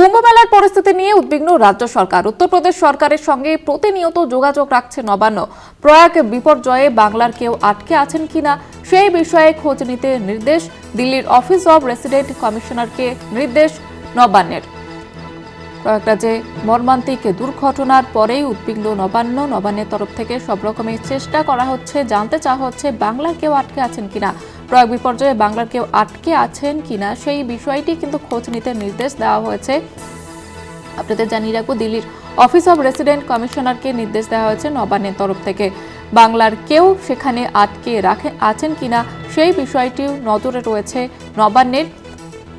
কুম্ভমেলার পরিস্থিতি নিয়ে উদ্বিগ্ন রাজ্য সরকার। উত্তরপ্রদেশ সরকারের সঙ্গে প্রতিনিয়ত যোগাযোগ রাখছে নবান্ন। প্রয়াগ বিপর্যয়ে বাংলার কেউ আটকে আছেন কিনা সেই বিষয়ে খোঁজ নিতে নির্দেশ দিল্লির অফিস অব রেসিডেন্ট কমিশনারকে। নির্দেশ নবান্নের। প্রয়াগরাজে মর্মান্তিক দুর্ঘটনার পরেই উদ্বিগ্ন নবান্নের তরফ থেকে সব রকমের চেষ্টা করা হচ্ছে, জানতে চাওয়া হচ্ছে বাংলার কেউ আটকে আছেন কিনা, প্রয়াগ বিপর্যয়ে বাংলার কেউ আটকে আছেন কিনা সেই বিষয়টি কিন্তু খোঁজ নিতে নির্দেশ দেওয়া হয়েছে। আপনাদের জানিয়ে রাখবো, দিল্লির অফিস অব রেসিডেন্ট কমিশনারকে নির্দেশ দেওয়া হয়েছে নবান্নের তরফ থেকে। বাংলার কেউ সেখানে আটকে আছেন কিনা সেই বিষয়টিও নজরে রয়েছে নবান্নের।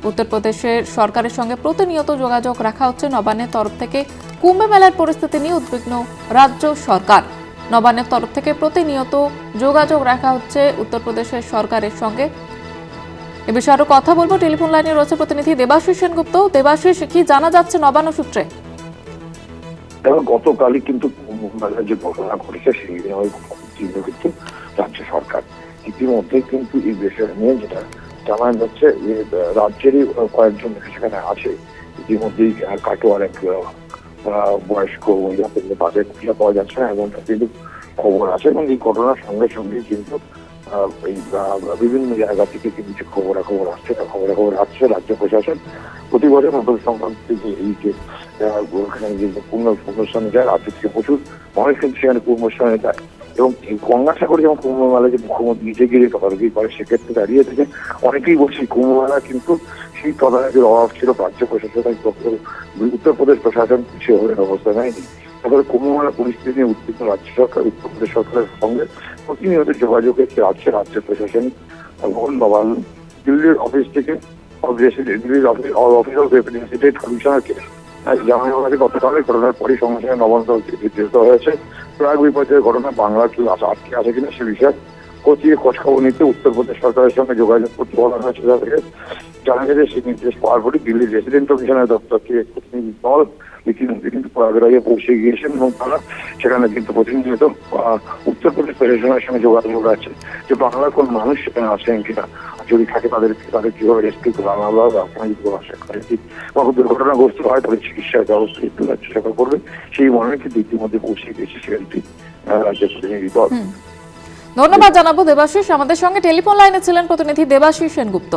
উত্তরপ্রদেশের সরকারের সঙ্গে প্রতিনিয়ত যোগাযোগ রাখা হচ্ছে নবান্নের তরফ থেকে। কুম্ভ মেলার পরিস্থিতি নিয়ে উদ্বিগ্ন রাজ্য সরকার। নবান্নের তরফ থেকে প্রতিনিয়ত যোগাযোগ রাখা হচ্ছে উত্তরপ্রদেশের সরকারের সঙ্গে। এ বিষয়ে আরো কথা বলবো, টেলিফোন লাইনে রয়েছে প্রতিনিধি দেবাশিস সেনগুপ্ত। দেবাশিস, কি জানা যাচ্ছে নবান্ন সূত্রে? গতকালই কিন্তু কুম্ভ মেলার যে ঘটনা ঘটেছে সেই নিয়ে কিন্তু রাজ্য সরকার ইতিমধ্যে কিন্তু এই বিষয় নিয়ে যেটা জানা যাচ্ছে যে রাজ্যেরই কয়েকজন সেখানে আছে। ইতিমধ্যেই কাটোয়ার এক বয়স্ক মহিলাকে বাজে খুঁজে পাওয়া যাচ্ছে না এমন কিন্তু খবর আছে, এবং এই ঘটনার সঙ্গে সঙ্গে কিন্তু এই বিভিন্ন জায়গা থেকে কিছু খবরাখবর আসছে, আসছে। রাজ্য প্রশাসন প্রতি বছর মকর সংক্রান্তি যে এই যে ওখানে যে কুম্ভস্থানে যায়, রাজ্য থেকে প্রচুর মানুষ কিন্তু সেখানে কুম্ভস্থানে যায়, এবং গঙ্গাসাগরে যেমন কুম্ভ মেলা যে মুখ্যমন্ত্রী নিজে গিয়ে তদারকি করে, সেক্ষেত্রে দাঁড়িয়ে থেকে অনেকেই বলছে কুম্ভ মেলা কিন্তু সেই তদারকির অভাব ছিল। রাজ্য প্রশাসনের উত্তরপ্রদেশ প্রশাসন সেভাবে ব্যবস্থা নেয়নি। তারপরে কুম্ভ মেলা পরিস্থিতি নিয়ে উদ্বিগ্ন রাজ্য সরকার উত্তরপ্রদেশ সরকারের সঙ্গে প্রতিনিয়ত যোগাযোগ হচ্ছে রাজ্য প্রশাসনিক ভবন বা দিল্লির অফিস থেকে দিল্লির অফিস অফ রেসিডেন্ট কমিশনারকে জানানো হয়েছে। গতকালে ঘটনার পরই সঙ্গে সঙ্গে নবান্ন নির্দেশিত হয়েছে প্রয়াগ বিপর্যয়ের ঘটনা বাংলার কেউ আটকে আছে কিনা সে বিষয়ে খতিয়ে খোঁজখবর নিতে উত্তরপ্রদেশ সরকারের সঙ্গে যোগাযোগ করতে বলা হয়েছে। তাদেরকে জানা গেছে সেই নির্দেশ পাওয়ার পরই দিল্লির রেসিডেন্ট কমিশনার দপ্তর থেকে প্রতিনিধি দল ইতিমধ্যে কিন্তু প্রয়াগরাজে পৌঁছে গিয়েছেন, এবং তারা সেখানে কিন্তু প্রতিনিয়ত উত্তরপ্রদেশ প্রশাসনের সঙ্গে যোগাযোগ রাখছে যে বাংলার কোন মানুষ সেখানে আসেন কিনা, যদি থাকে তাদের কিভাবে রেস্কিউ করে আনা হবে, আপনারা যদি কোনো দুর্ঘটনাগ্রস্ত হয় তাদের চিকিৎসার ব্যবস্থা কিন্তু রাজ্য সরকার করবে। সেই মর্মে কিন্তু ইতিমধ্যে পৌঁছে গিয়েছে সেখানটি রাজ্যের প্রতিনিধি দল। ধন্যবাদ জানাবো দেবাশিস। আমাদের সঙ্গে টেলিফোন লাইনে ছিলেন প্রতিনিধি দেবাশিস সেনগুপ্ত।